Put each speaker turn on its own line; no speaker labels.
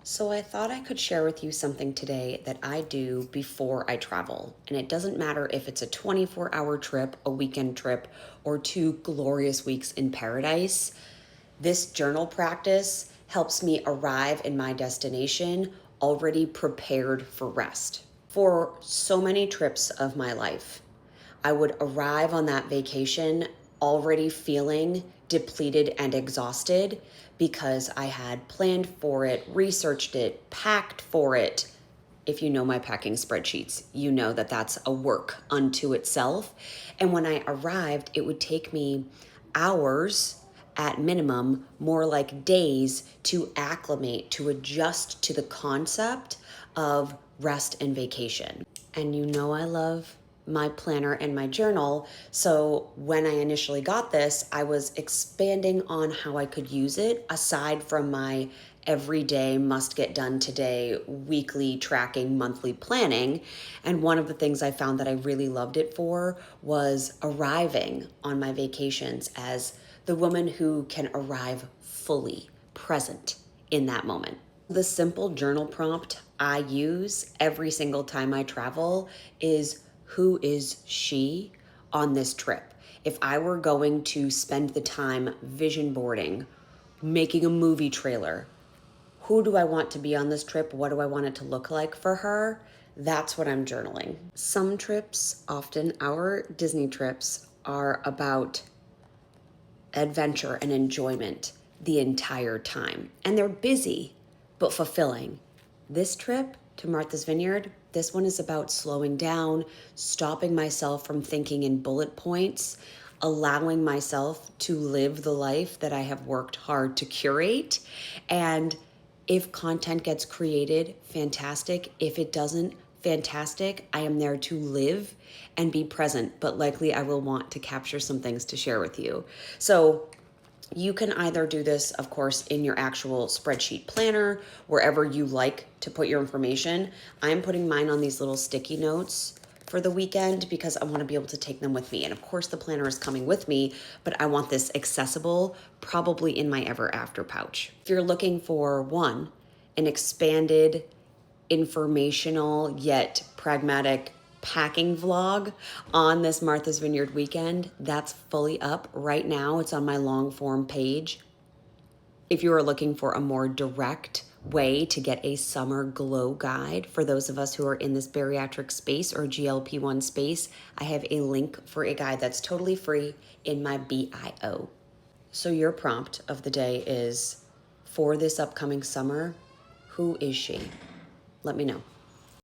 So I thought I could share with you something today that I do before I travel. And it doesn't matter if it's a 24-hour trip, a weekend trip, or 2 glorious weeks in paradise. This journal practice helps me arrive in my destination already prepared for rest. For so many trips of my life, I would arrive on that vacation already feeling depleted and exhausted because I had planned for it, researched it, packed for it. If you know my packing spreadsheets, you know that that's a work unto itself. And when I arrived, it would take me hours at minimum, more like days, to acclimate, to adjust to the concept of rest and vacation. And you know I love my planner and my journal. So when I initially got this, I was expanding on how I could use it aside from my everyday must get done today, weekly tracking, monthly planning. And one of the things I found that I really loved it for was arriving on my vacations as the woman who can arrive fully present in that moment. The simple journal prompt I use every single time I travel is, who is she on this trip? If I were going to spend the time vision boarding, making a movie trailer, who do I want to be on this trip? What do I want it to look like for her? That's what I'm journaling. Some trips, often our Disney trips, are about adventure and enjoyment the entire time. And they're busy, but fulfilling. This trip to Martha's Vineyard, this one is about slowing down, stopping myself from thinking in bullet points, allowing myself to live the life that I have worked hard to curate. And if content gets created, fantastic. If it doesn't, fantastic. I am there to live and be present, but likely I will want to capture some things to share with you. So you can either do this, of course, in your actual spreadsheet planner, wherever you like to put your information. I'm putting mine on these little sticky notes for the weekend because I want to be able to take them with me. And of course, the planner is coming with me, but I want this accessible, probably in my ever after pouch. If you're looking for an expanded, informational yet pragmatic packing vlog on this Martha's Vineyard weekend, that's fully up right now. It's on my long form page. If you are looking for a more direct way to get a summer glow guide for those of us who are in this bariatric space or GLP-1 space, I have a link for a guide that's totally free in my bio. So your prompt of the day is, for this upcoming summer, who is she? Let me know.